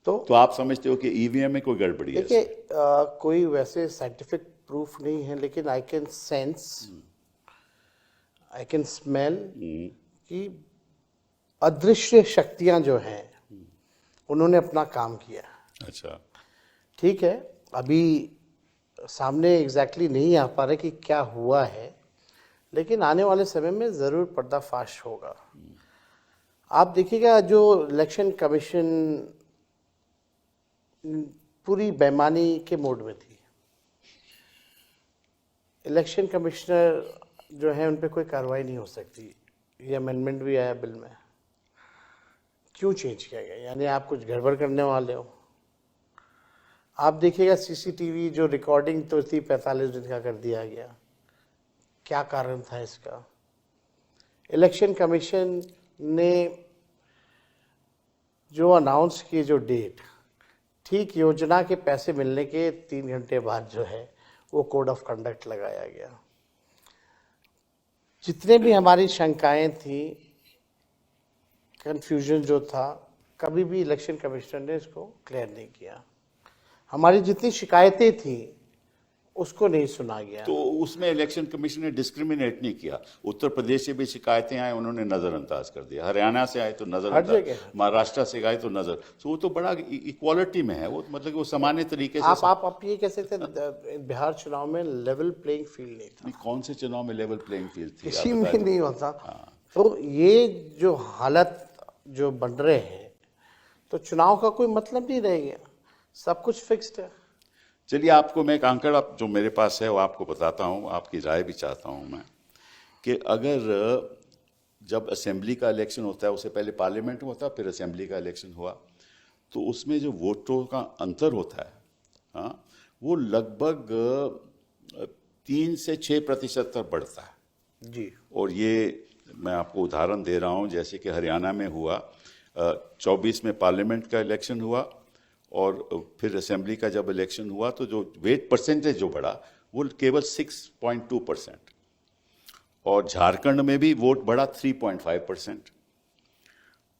तो आप समझते हो कि ईवीएम में कोई गड़बड़ी है? देखिए, कोई वैसे साइंटिफिक प्रूफ नहीं है, लेकिन I can sense, I can smell कि अदृश्य शक्तियां जो हैं उन्होंने अपना काम किया। अच्छा। ठीक है, अभी सामने एग्जैक्टली नहीं आ पा रहे कि क्या हुआ है, लेकिन आने वाले समय में ज़रूर पर्दाफाश होगा। आप देखिएगा, जो इलेक्शन कमीशन पूरी बेईमानी के मोड में थी। इलेक्शन कमिश्नर जो है उन पे कोई कार्रवाई नहीं हो सकती। ये अमेंडमेंट भी आया बिल में। क्यों चेंज किया गया? यानी आप कुछ गड़बड़ करने वाले हो। आप देखिएगा सीसीटीवी जो रिकॉर्डिंग तो थी 45 दिन का कर दिया गया। क्या कारण था इसका? इलेक्शन कमीशन ने जो अनाउंस की जो डेट, ठीक योजना के पैसे मिलने के 3 घंटे बाद जो है वो कोड ऑफ कंडक्ट लगाया गया। जितने भी हमारी शंकाएं थी, कंफ्यूजन जो था, कभी भी इलेक्शन कमिश्नर ने इसको क्लियर नहीं किया। हमारी जितनी शिकायतें थी उसको नहीं सुना गया। तो उसमें इलेक्शन कमीशन ने डिस्क्रिमिनेट नहीं किया। उत्तर प्रदेश से भी शिकायतें आए, उन्होंने नजरअंदाज कर दिया। हरियाणा से आए तो नजरअंदाज, महाराष्ट्र से आए तो नजर, तो वो तो बड़ा इक्वालिटी में है। वो मतलब कि वो सामान्य तरीके से आप ये कह सकते हैं बिहार चुनाव में लेवल प्लेइंग फील्ड नहीं था। कौन से चुनाव में लेवल प्लेइंग फील्ड थी? किसी में नहीं होता। तो ये जो हालत जो बन रहे हैं, तो चुनाव का कोई मतलब नहीं रह गया, सब कुछ फिक्स्ड है। चलिए, आपको मैं एक आंकड़ा जो मेरे पास है वो आपको बताता हूँ, आपकी राय भी चाहता हूँ मैं, कि अगर जब असेंबली का इलेक्शन होता है, उससे पहले पार्लियामेंट होता है, फिर असेंबली का इलेक्शन हुआ, तो उसमें जो वोटों का अंतर होता है, हाँ, वो लगभग 3 से 6% तक बढ़ता है जी। और ये मैं आपको उदाहरण दे रहा हूँ, जैसे कि हरियाणा में हुआ 24 में पार्लियामेंट का इलेक्शन हुआ और फिर असेंबली का जब इलेक्शन हुआ तो जो वेट परसेंटेज जो बढ़ा वो केवल 6.2%, और झारखंड में भी वोट बढ़ा 3.5%,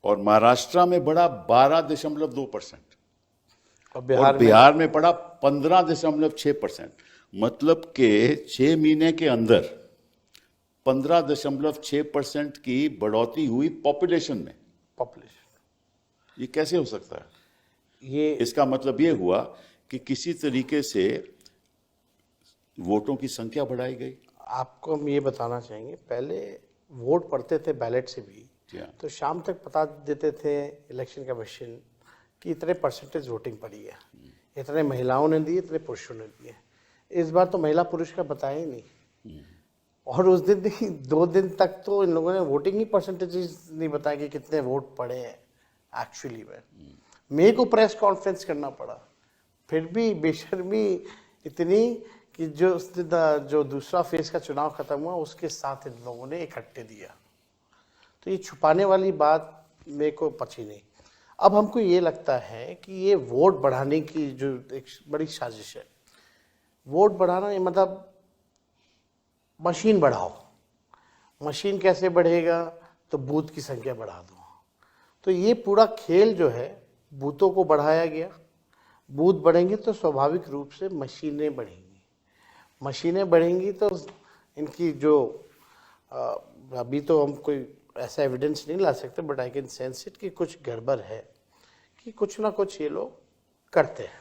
और महाराष्ट्र में बढ़ा 12.2%, और बिहार में बढ़ा 15.6%। मतलब के 6 महीने के अंदर 15.6% की बढ़ोतरी हुई पॉपुलेशन में। ये कैसे हो सकता है? इसका मतलब ये हुआ कि किसी तरीके से वोटों की संख्या बढ़ाई गई। आपको हम ये बताना चाहेंगे, पहले वोट पड़ते थे बैलेट से भी, तो शाम तक बता देते थे इलेक्शन कमीशन कि इतने परसेंटेज वोटिंग पड़ी है, इतने महिलाओं ने दिए, इतने पुरुषों ने दिए। इस बार तो महिला पुरुष का बताया ही नहीं, और उस दिन 2 दिन तक तो इन लोगों ने वोटिंग ही परसेंटेज नहीं बताया कि कितने वोट पड़े हैं एक्चुअली में। मेरे को प्रेस कॉन्फ्रेंस करना पड़ा, फिर भी बेशर्मी इतनी कि जो दूसरा फेज का चुनाव खत्म हुआ उसके साथ इन लोगों ने इकट्ठे दिया। तो ये छुपाने वाली बात मेरे को पची नहीं। अब हमको ये लगता है कि ये वोट बढ़ाने की जो एक बड़ी साजिश है, वोट बढ़ाना ये मतलब मशीन बढ़ाओ। मशीन कैसे बढ़ेगा? तो बूथ की संख्या बढ़ा दो। तो ये पूरा खेल जो है, बूथों को बढ़ाया गया। बूथ बढ़ेंगे तो स्वाभाविक रूप से मशीनें बढ़ेंगी। मशीनें बढ़ेंगी तो इनकी जो अभी तो हम कोई ऐसा एविडेंस नहीं ला सकते, but I can sense it कि कुछ गड़बड़ है, कि कुछ ना कुछ ये लोग करते हैं।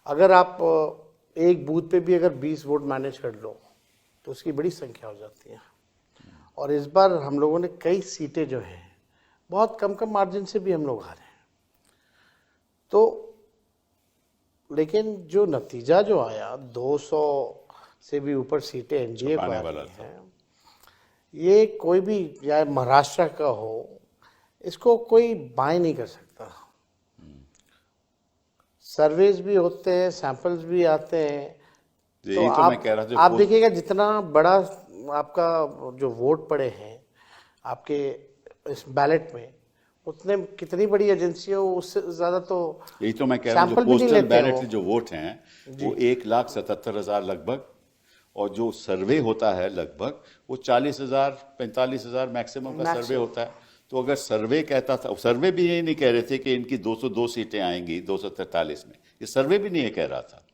अगर आप एक बूथ पे भी अगर 20 वोट मैनेज कर लो तो उसकी बड़ी संख्या हो जाती है। और इस बार हम लोगों ने कई सीटें जो हैं बहुत कम मार्जिन से भी हम लोग हारे हैं। तो लेकिन जो नतीजा जो आया, 200 से भी ऊपर सीटें एनडीए को आ रही हैं, ये कोई भी, या महाराष्ट्र का हो, इसको कोई बाय नहीं कर सकता। सर्वेज भी होते हैं, सैंपल्स भी आते हैं। तो आप देखिएगा जितना बड़ा आपका जो वोट पड़े हैं आपके इस बैलेट में, उतने कितनी बड़ी एजेंसी हो उससे ज्यादा तो यही तो मैं कह रहा हूँ, जो पोस्टल बैलेट से जो वोट हैं वो 1,77,000 लगभग, और जो सर्वे होता है लगभग वो 40,000 45,000 मैक्सिमम का सर्वे होता है। तो अगर सर्वे कहता था, सर्वे भी ये नहीं कह रहे थे कि इनकी 202 सीटें आएंगी 243 में, ये सर्वे भी नहीं ये कह रहा था।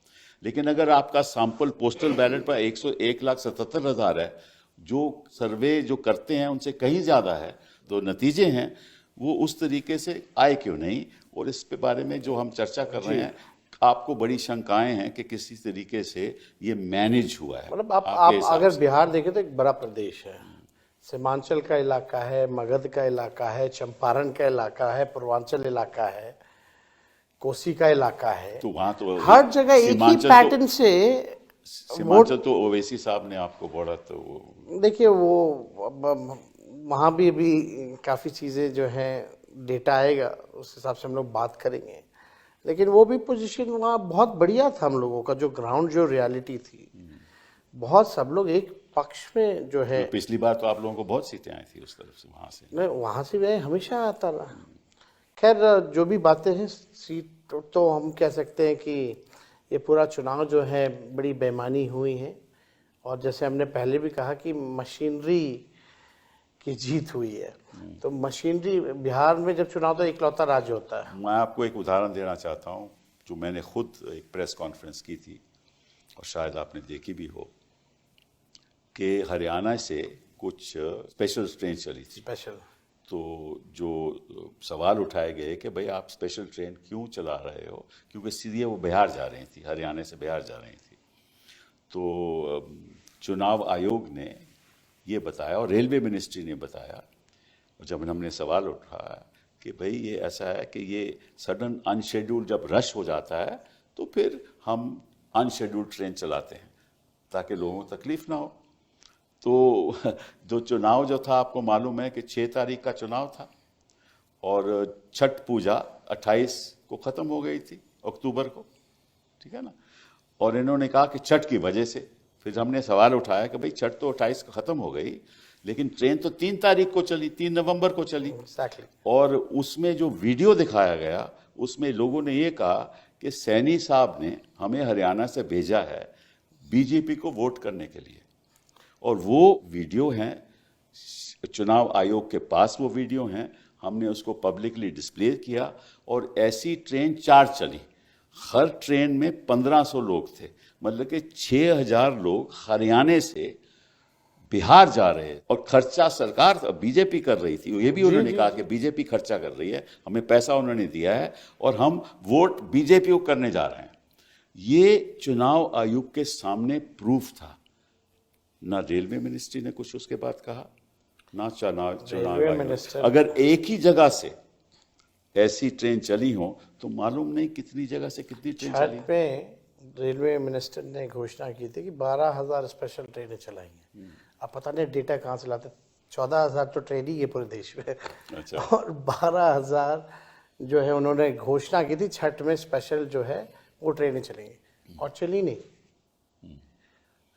लेकिन अगर आपका सैंपल पोस्टल बैलेट पर 1,77,000 है, जो सर्वे जो करते हैं उनसे कहीं ज़्यादा है, तो नतीजे हैं वो उस तरीके से आए क्यों नहीं। और इस पे बारे में जो हम चर्चा कर रहे हैं, आपको बड़ी शंकाएं हैं कि किसी तरीके से ये मैनेज हुआ है। मतलब आप अगर बिहार देखें तो एक बड़ा प्रदेश है, सीमांचल का इलाका है, मगध का इलाका है, चंपारण का इलाका है, पूर्वांचल इलाका है, कोसी का इलाका है, तो वहां तो हर जगह एक ही पैटर्न से सीमांचल तो ओवैसी साहब ने आपको बोला, तो देखिए वो वहाँ भी अभी काफ़ी चीज़ें जो हैं डेटा आएगा उस हिसाब से हम लोग बात करेंगे। लेकिन वो भी पोजीशन वहाँ बहुत बढ़िया था हम लोगों का, जो ग्राउंड जो रियलिटी थी, बहुत सब लोग एक पक्ष में जो है। तो पिछली बार तो आप लोगों को बहुत सीटें आई थी उस तरफ से, वहां से नहीं, वहाँ से भी हमेशा आता रहा। खैर जो भी बातें हैं, सीट तो हम कह सकते हैं कि ये पूरा चुनाव जो है बड़ी बेईमानी हुई है, और जैसे हमने पहले भी कहा कि मशीनरी की जीत हुई है। तो मशीनरी, बिहार में जब चुनाव तो इकलौता राज्य होता है। मैं आपको एक उदाहरण देना चाहता हूं, जो मैंने खुद एक प्रेस कॉन्फ्रेंस की थी और शायद आपने देखी भी हो, कि हरियाणा से कुछ स्पेशल ट्रेन चली थी। स्पेशल, तो जो सवाल उठाए गए कि भाई आप स्पेशल ट्रेन क्यों चला रहे हो, क्योंकि सीधे वो बिहार जा रही थी, हरियाणा से बिहार जा रही थी। तो चुनाव आयोग ने ये बताया और रेलवे मिनिस्ट्री ने बताया, और जब हमने सवाल उठाया कि भाई ये ऐसा है कि ये सडन अनशेड्यूल जब रश हो जाता है तो फिर हम अनशेड्यूल्ड ट्रेन चलाते हैं ताकि लोगों को तकलीफ ना हो। तो जो चुनाव जो था, आपको मालूम है कि 6 तारीख का चुनाव था और छठ पूजा 28 को ख़त्म हो गई थी, अक्टूबर को, ठीक है ना। और इन्होंने कहा कि छठ की वजह से, फिर हमने सवाल उठाया कि भाई छठ तो 28 को ख़त्म हो गई, लेकिन ट्रेन तो 3 तारीख को चली, 3 नवंबर को चली। exactly. और उसमें जो वीडियो दिखाया गया, उसमें लोगों ने ये कहा कि सैनी साहब ने हमें हरियाणा से भेजा है बीजेपी को वोट करने के लिए। और वो वीडियो हैं, चुनाव आयोग के पास वो वीडियो हैं, हमने उसको पब्लिकली डिस्प्ले किया। और ऐसी ट्रेन 4 चली, हर ट्रेन में 1500 लोग थे, मतलब कि 6000 लोग हरियाणा से बिहार जा रहे हैं। और खर्चा सरकार बीजेपी कर रही थी, ये भी उन्होंने कहा कि बीजेपी खर्चा कर रही है, हमें पैसा उन्होंने दिया है और हम वोट बीजेपी को करने जा रहे हैं। ये चुनाव आयोग के सामने प्रूफ था। ना रेलवे मिनिस्ट्री ने कुछ उसके बाद कहा, ना चुनाव आयोग। अगर एक ही जगह से ऐसी ट्रेन चली हो तो मालूम नहीं कितनी जगह से कितनी ट्रेन चली। छठ में रेलवे मिनिस्टर ने घोषणा की थी कि 12,000 स्पेशल ट्रेनें चलाएंगे। अब पता नहीं डेटा कहाँ से लाते, 14,000 तो ट्रेन ही है पूरे देश में। अच्छा। और 12,000 जो है उन्होंने घोषणा की थी छठ में स्पेशल जो है वो ट्रेनें चलेंगी, और चली नहीं।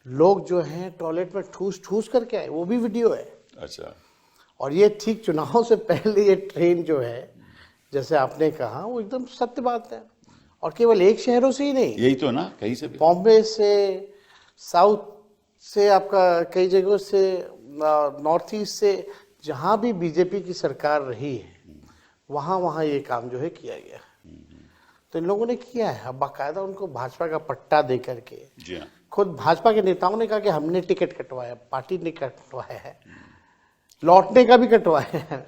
लोग जो हैं टॉयलेट में ठूस ठूस करके आए, वो भी वीडियो है। अच्छा। और ये ठीक चुनाव से पहले ये ट्रेन जो है, जैसे आपने कहा, वो एकदम सत्य बात है। और केवल एक शहरों से ही नहीं, यही तो ना, कहीं से भी, बॉम्बे से, साउथ से, आपका कई जगहों से, नॉर्थ ईस्ट से, जहाँ भी बीजेपी की सरकार रही है वहाँ वहाँ ये काम जो है किया गया। तो इन लोगों ने किया है। अब बाकायदा उनको भाजपा का पट्टा दे करके, जी हाँ, खुद भाजपा के नेताओं ने कहा कि हमने टिकट कटवाया, पार्टी ने कटवाया है, लौटने का भी कटवाया है।